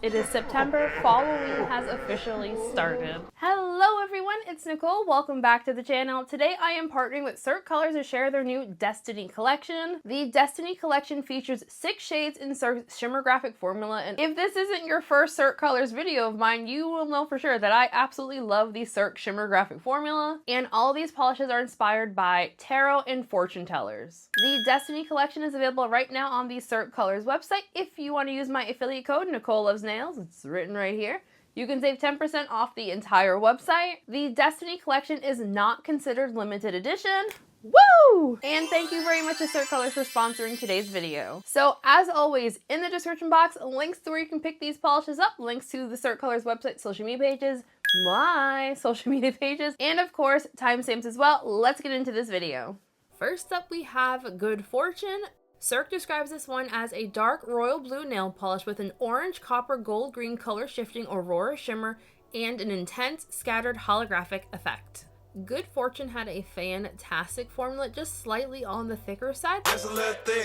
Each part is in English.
It is September, Halloween has officially started. Hello everyone, it's Nicole. Welcome back to the channel. Today I am partnering with Cirque Colors to share their new Destiny collection. The Destiny collection features 6 shades in Cirque's shimmer graphic formula, and if this isn't your first Cirque Colors video of mine, you will know for sure that I absolutely love the Cirque shimmer graphic formula, and all of these polishes are inspired by tarot and fortune tellers. The Destiny collection is available right now on the Cirque Colors website. If you want to use my affiliate code, Nicole Loves Nails, it's written right here, you can save 10% off the entire website. The Destiny collection is not considered limited edition. Woo! And thank you very much to Cirque Colors for sponsoring today's video. So as always, in the description box, links to where you can pick these polishes up, links to the Cirque Colors website, social media pages, my social media pages, and of course, timestamps as well. Let's get into this video. First up, we have Good Fortune. Cirque describes this one as a dark royal blue nail polish with an orange, copper, gold, green color shifting aurora shimmer and an intense scattered holographic effect. Good Fortune had a fantastic formula, just slightly on the thicker side,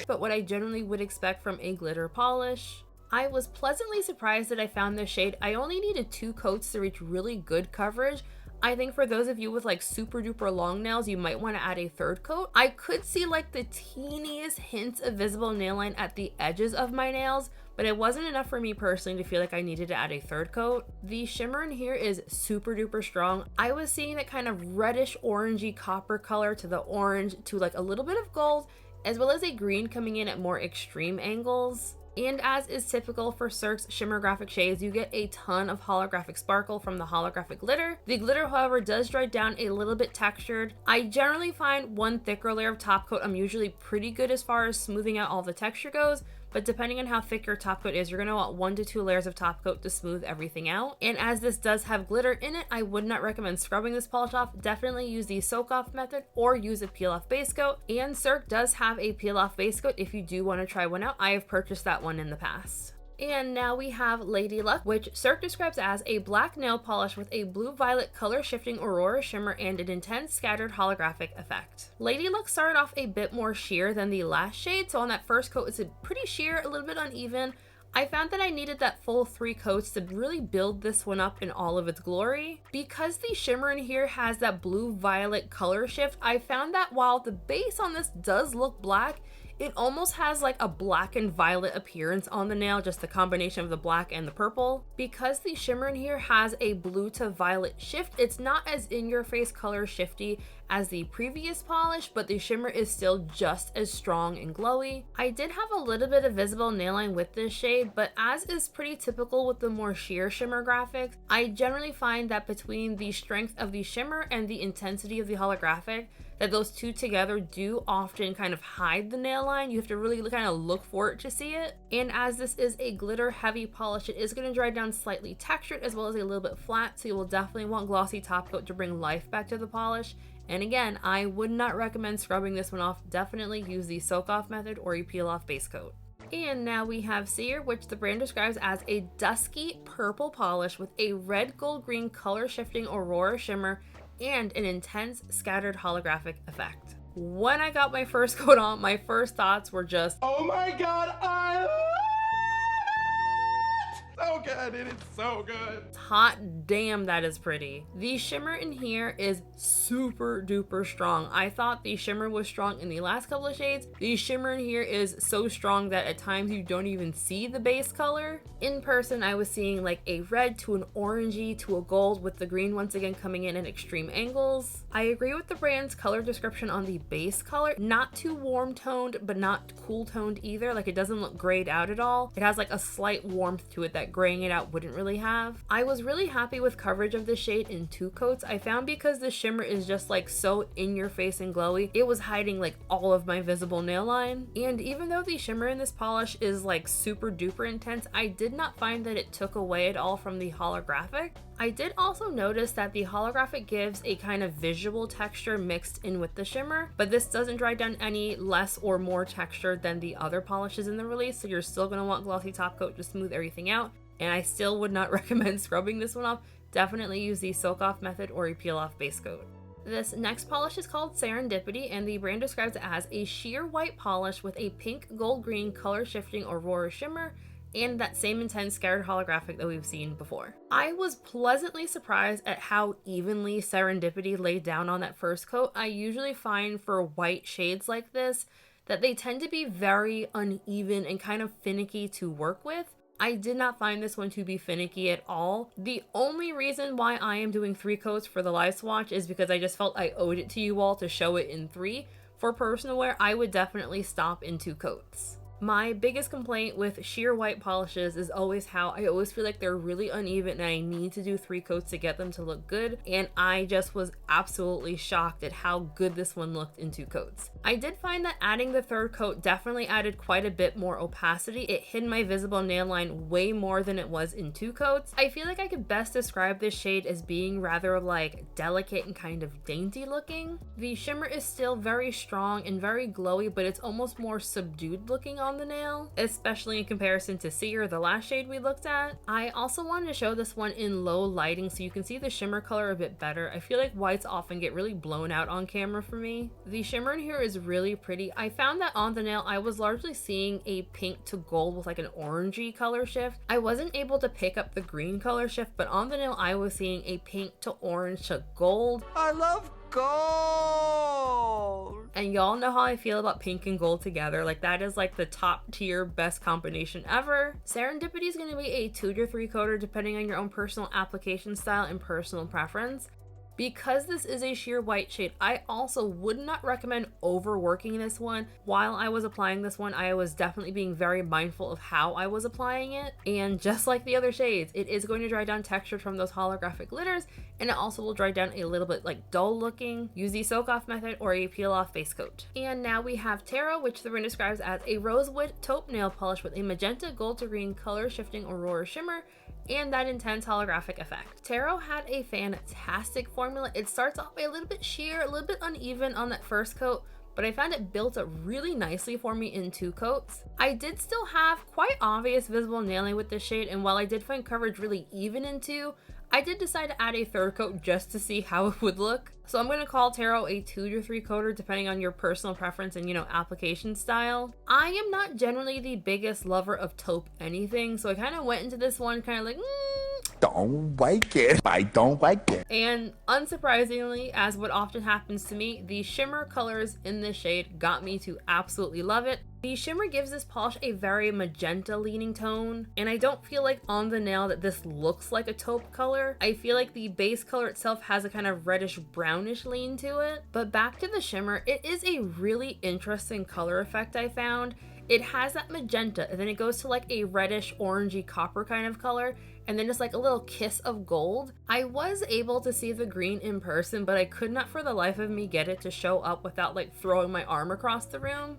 but what I generally would expect from a glitter polish. I was pleasantly surprised that I found this shade. I only needed 2 coats to reach really good coverage. I think for those of you with like super duper long nails, you might want to add a 3rd coat. I could see like the teeniest hints of visible nail line at the edges of my nails, but it wasn't enough for me personally to feel like I needed to add a 3rd coat. The shimmer in here is super duper strong. I was seeing that kind of reddish orangey copper color to the orange to like a little bit of gold, as well as a green coming in at more extreme angles. And as is typical for Cirque's shimmer graphic shades, you get a ton of holographic sparkle from the holographic glitter. The glitter, however, does dry down a little bit textured. I generally find one thicker layer of top coat I'm usually pretty good as far as smoothing out all the texture goes, but depending on how thick your top coat is, you're gonna want 1 to 2 layers of top coat to smooth everything out. And as this does have glitter in it, I would not recommend scrubbing this polish off. Definitely use the soak off method or use a peel off base coat. And Cirque does have a peel off base coat if you do want to try one out. I have purchased that one in the past. And now we have Lady Luck, which Cirque describes as a black nail polish with a blue-violet color shifting aurora shimmer and an intense scattered holographic effect. Lady Luck started off a bit more sheer than the last shade, so on that first coat it's a pretty sheer, a little bit uneven. I found that I needed that full 3 coats to really build this one up in all of its glory. Because the shimmer in here has that blue-violet color shift, I found that while the base on this does look black, it almost has like a black and violet appearance on the nail, just the combination of the black and the purple. Because the shimmer in here has a blue to violet shift, it's not as in-your-face color shifty as the previous polish, but the shimmer is still just as strong and glowy. I did have a little bit of visible nail line with this shade, but as is pretty typical with the more sheer shimmer graphics, I generally find that between the strength of the shimmer and the intensity of the holographic, that those two together do often kind of hide the nail line. You have to really kind of look for it to see it. And as this is a glitter heavy polish, it is going to dry down slightly textured as well as a little bit flat, so you will definitely want glossy top coat to bring life back to the polish. And again, I would not recommend scrubbing this one off. Definitely use the soak off method or a peel off base coat. And now we have Seer, which the brand describes as a dusky purple polish with a red gold green color shifting aurora shimmer and an intense scattered holographic effect. When I got my first coat on, my first thoughts were just, oh my god, I love it! So good, it is so good. Hot damn, that is pretty. The shimmer in here is super duper strong. I thought the shimmer was strong in the last couple of shades. The shimmer in here is so strong that at times you don't even see the base color. In person, I was seeing like a red to an orangey to a gold, with the green once again coming in at extreme angles. I agree with the brand's color description on the base color. Not too warm toned, but not cool toned either. Like, it doesn't look grayed out at all. It has like a slight warmth to it that graying it out wouldn't really have. I was really happy with coverage of this shade in 2 coats. I found because the shimmer is just like so in your face and glowy, it was hiding like all of my visible nail line. And even though the shimmer in this polish is like super duper intense, I did not find that it took away at all from the holographic. I did also notice that the holographic gives a kind of visual texture mixed in with the shimmer, but this doesn't dry down any less or more texture than the other polishes in the release, so you're still going to want glossy top coat to smooth everything out. And I still would not recommend scrubbing this one off. Definitely use the soak off method or a peel off base coat. This next polish is called Serendipity, and the brand describes it as a sheer white polish with a pink gold green color shifting aurora shimmer and that same intense scattered holographic that we've seen before. I was pleasantly surprised at how evenly Serendipity laid down on that first coat. I usually find for white shades like this that they tend to be very uneven and kind of finicky to work with. I did not find this one to be finicky at all. The only reason why I am doing 3 coats for the live swatch is because I just felt I owed it to you all to show it in 3. For personal wear, I would definitely stop in 2 coats. My biggest complaint with sheer white polishes is always how I always feel like they're really uneven and I need to do 3 coats to get them to look good, and I just was absolutely shocked at how good this one looked in 2 coats. I did find that adding the 3rd coat definitely added quite a bit more opacity. It hid my visible nail line way more than it was in 2 coats. I feel like I could best describe this shade as being rather like delicate and kind of dainty looking. The shimmer is still very strong and very glowy, but it's almost more subdued looking on the nail, especially in comparison to Seer, the last shade we looked at. I also wanted to show this one in low lighting so you can see the shimmer color a bit better. I feel like whites often get really blown out on camera for me. The shimmer in here is really pretty. I found that on the nail I was largely seeing a pink to gold with like an orangey color shift. I wasn't able to pick up the green color shift, but on the nail I was seeing a pink to orange to gold. I love gold! And y'all know how I feel about pink and gold together. Like, that is like the top tier best combination ever. Serendipity is going to be a 2 to 3 coater depending on your own personal application style and personal preference. Because this is a sheer white shade, I also would not recommend overworking this one. While I was applying this one, I was definitely being very mindful of how I was applying it. And just like the other shades, it is going to dry down texture from those holographic glitters, and it also will dry down a little bit like dull looking. Use the soak off method or a peel off base coat. And now we have Tarot, which the brand describes as a rosewood taupe nail polish with a magenta gold to green color shifting aurora shimmer and that intense holographic effect. Tarot had a fantastic formula. It starts off a little bit sheer, a little bit uneven on that first coat, but I found it built up really nicely for me in 2 coats. I did still have quite obvious visible nailing with this shade, and while I did find coverage really even in 2, I did decide to add a 3rd coat just to see how it would look. So I'm going to call Tarot a 2 to 3 coater depending on your personal preference and, you know, application style. I am not generally the biggest lover of taupe anything, so I kind of went into this one kind of like, Don't like it. I don't like it. And unsurprisingly, as what often happens to me, the shimmer colors in this shade got me to absolutely love it. The shimmer gives this polish a very magenta leaning tone, and I don't feel like on the nail that this looks like a taupe color. I feel like the base color itself has a kind of reddish brownish lean to it. But back to the shimmer, it is a really interesting color effect I found. It has that magenta, and then it goes to like a reddish orangey copper kind of color, and then just like a little kiss of gold. I was able to see the green in person, but I could not for the life of me get it to show up without like throwing my arm across the room.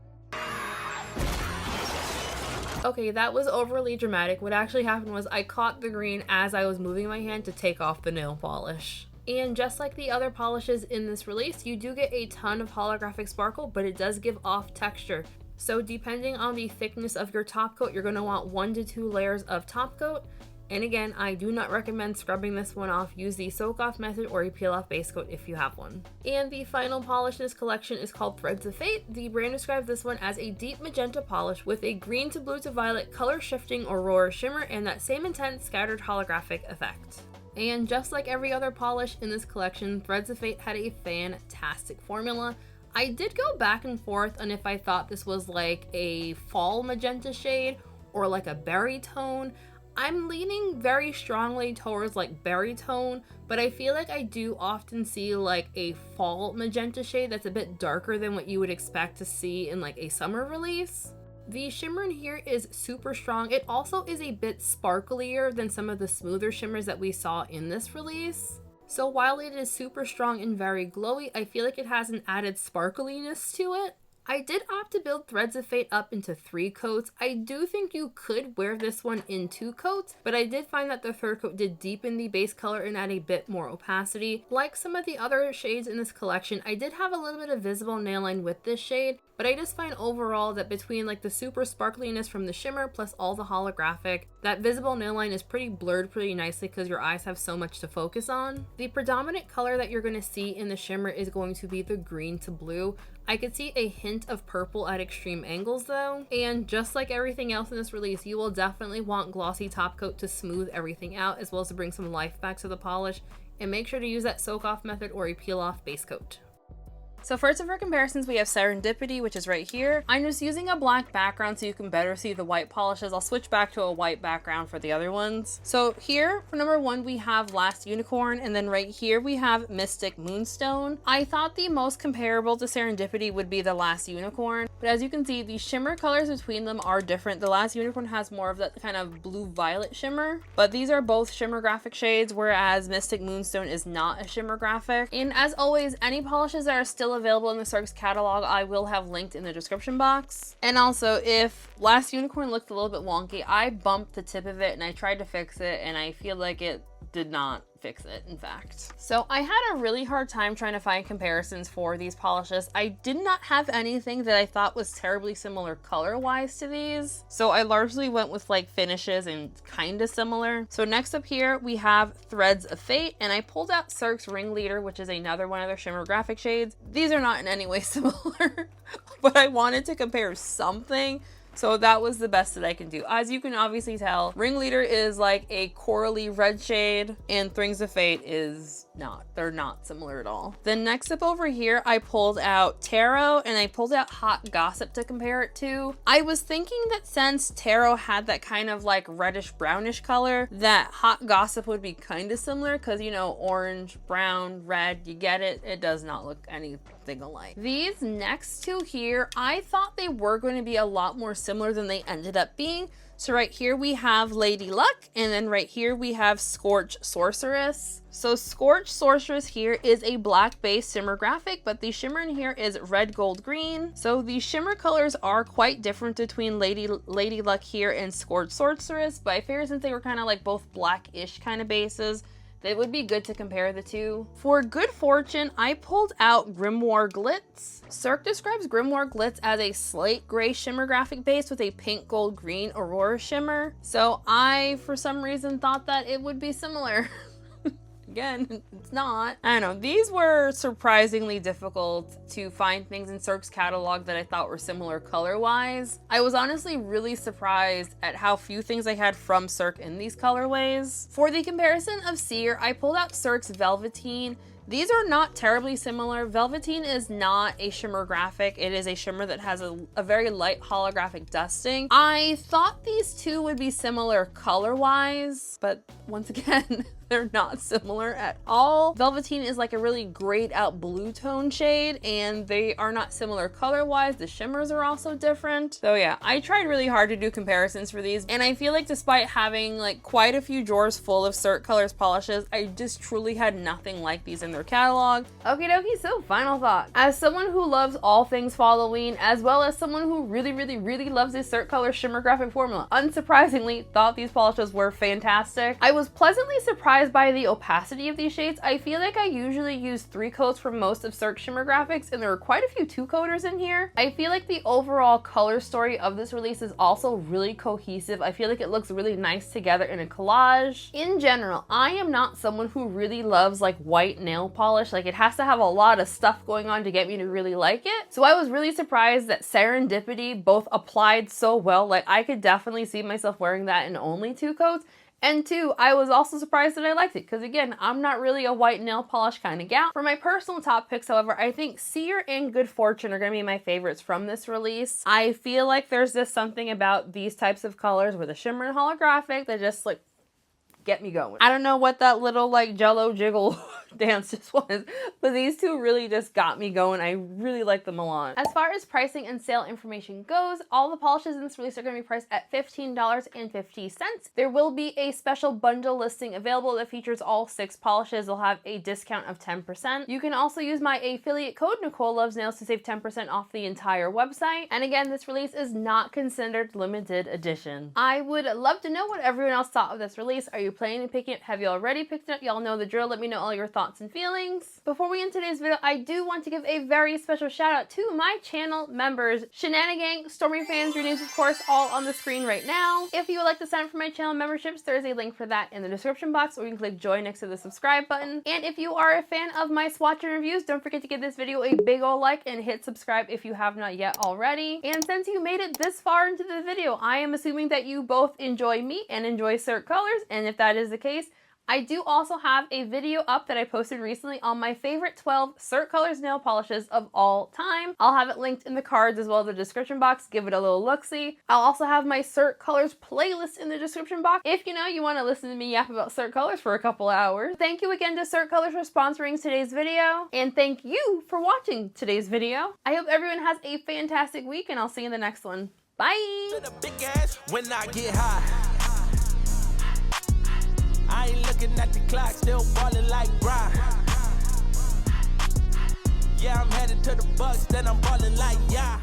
Okay, that was overly dramatic. What actually happened was I caught the green as I was moving my hand to take off the nail polish. And just like the other polishes in this release, you do get a ton of holographic sparkle, but it does give off texture. So depending on the thickness of your top coat, you're going to want 1 to 2 layers of top coat. And again, I do not recommend scrubbing this one off. Use the soak off method or a peel off base coat if you have one. And the final polish in this collection is called Threads of Fate. The brand describes this one as a deep magenta polish with a green to blue to violet color shifting aurora shimmer and that same intense scattered holographic effect. And just like every other polish in this collection, Threads of Fate had a fantastic formula. I did go back and forth on if I thought this was like a fall magenta shade or like a berry tone. I'm leaning very strongly towards like berry tone, but I feel like I do often see like a fall magenta shade that's a bit darker than what you would expect to see in like a summer release. The shimmer in here is super strong. It also is a bit sparklier than some of the smoother shimmers that we saw in this release. So while it is super strong and very glowy, I feel like it has an added sparkliness to it. I did opt to build Threads of Fate up into 3 coats. I do think you could wear this one in 2 coats, but I did find that the 3rd coat did deepen the base color and add a bit more opacity. Like some of the other shades in this collection, I did have a little bit of visible nail line with this shade, but I just find overall that between like the super sparkliness from the shimmer plus all the holographic, That visible nail line is pretty blurred pretty nicely because your eyes have so much to focus on. The predominant color that you're going to see in the shimmer is going to be the green to blue. I could see a hint of purple at extreme angles though, and just like everything else in this release, you will definitely want glossy top coat to smooth everything out as well as to bring some life back to the polish, and make sure to use that soak off method or a peel off base coat. So first of our comparisons, we have Serendipity, which is right here. I'm just using a black background so you can better see the white polishes. I'll switch back to a white background for the other ones. So here for number 1, we have Last Unicorn, and then right here we have Mystic Moonstone. I thought the most comparable to Serendipity would be the Last Unicorn, but as you can see, the shimmer colors between them are different. The Last Unicorn has more of that kind of blue-violet shimmer, but these are both shimmer graphic shades, whereas Mystic Moonstone is not a shimmer graphic. And as always, any polishes that are still available in the Cirque's catalog, I will have linked in the description box. And also, if Last Unicorn looked a little bit wonky, I bumped the tip of it and I tried to fix it, and I feel like it did not fix it, in fact. So I had a really hard time trying to find comparisons for these polishes. I did not have anything that I thought was terribly similar color-wise to these, so I largely went with like finishes and kind of similar. So next up here we have Threads of Fate, and I pulled out Cirque's Ringleader, which is another one of their shimmer graphic shades. These are not in any way similar, but I wanted to compare something, so that was the best that I can do. As you can obviously tell, Ringleader is like a corally red shade, and Threads of Fate is not. They're not similar at all. Then next up over here, I pulled out Tarot, and I pulled out Hot Gossip to compare it to. I was thinking that since Tarot had that kind of like reddish brownish color, that Hot Gossip would be kind of similar because, you know, orange, brown, red, you get it. It does not look anything alike. These next two here, I thought they were going to be a lot more similar than they ended up being. So right here we have Lady Luck, and then right here we have Scorch Sorceress. So Scorch Sorceress here is a black based shimmer graphic, but the shimmer in here is red, gold, green. So the shimmer colors are quite different between Lady Luck here and Scorch Sorceress, but I figured since they were kind of like both blackish kind of bases, it would be good to compare the two. For Good Fortune, I pulled out Grimoire Glitz. Cirque describes Grimoire Glitz as a slate gray shimmer graphic base with a pink, gold, green Aurora shimmer. So I, for some reason, thought that it would be similar. Again, it's not. I don't know. These were surprisingly difficult to find things in Cirque's catalog that I thought were similar color-wise. I was honestly really surprised at how few things I had from Cirque in these colorways. For the comparison of Seer, I pulled out Cirque's Velveteen. These are not terribly similar. Velveteen is not a shimmer graphic. It is a shimmer that has a very light holographic dusting. I thought these two would be similar color-wise, but once again, they're not similar at all. Velveteen is like a really grayed out blue tone shade, and they are not similar color-wise. The shimmers are also different. So yeah, I tried really hard to do comparisons for these, and I feel like despite having like quite a few drawers full of Cirque Colors polishes, I just truly had nothing like these in their catalog. Okie dokie, so final thought. As someone who loves all things Halloween, as well as someone who really loves this Cirque Colors shimmer graphic formula, unsurprisingly thought these polishes were fantastic. I was pleasantly surprised by the opacity of these shades. I feel like I usually use 3 coats for most of Cirque shimmer graphics, and there are quite a few 2-coaters in here. I feel like the overall color story of this release is also really cohesive. I feel like it looks really nice together in a collage. In general, I am not someone who really loves like white nail polish. Like, it has to have a lot of stuff going on to get me to really like it. So I was really surprised that Serendipity both applied so well. Like, I could definitely see myself wearing that in only 2 coats. And 2, I was also surprised that I liked it, because again, I'm not really a white nail polish kind of gal. For my personal top picks, however, I think Seer and Good Fortune are going to be my favorites from this release. I feel like there's just something about these types of colors with a shimmer and holographic that just like get me going. I don't know what that little like jello jiggle dance just was, but these two really just got me going. I really like them a lot. As far as pricing and sale information goes, all the polishes in this release are going to be priced at $15.50. There will be a special bundle listing available that features all 6 polishes. They'll have a discount of 10%. You can also use my affiliate code Nicole Loves Nails to save 10% off the entire website. And again, this release is not considered limited edition. I would love to know what everyone else thought of this release. Are you planning to pick it up? Have you already picked it up? Y'all know the drill. Let me know all your thoughts thoughts and feelings. Before we end today's video, I do want to give a very special shout out to my channel members. Shenanigang, Stormy Fans, your names of course all on the screen right now. If you would like to sign up for my channel memberships, there is a link for that in the description box, or you can click join next to the subscribe button. And if you are a fan of my swatch and reviews, don't forget to give this video a big ol' like and hit subscribe if you have not yet already. And since you made it this far into the video, I am assuming that you both enjoy me and enjoy Cirque colors, and if that is the case, I do also have a video up that I posted recently on my favorite 12 Cirque Colors nail polishes of all time. I'll have it linked in the cards as well as the description box. Give it a little look-see. I'll also have my Cirque Colors playlist in the description box if you want to listen to me yap about Cirque Colors for a couple hours. Thank you again to Cirque Colors for sponsoring today's video, and thank you for watching today's video. I hope everyone has a fantastic week, and I'll see you in the next one. Bye! To the big ass when I get high. I ain't looking at the clock, still ballin' like Brian. Yeah, I'm headed to the Bucks, then I'm ballin' like yeah.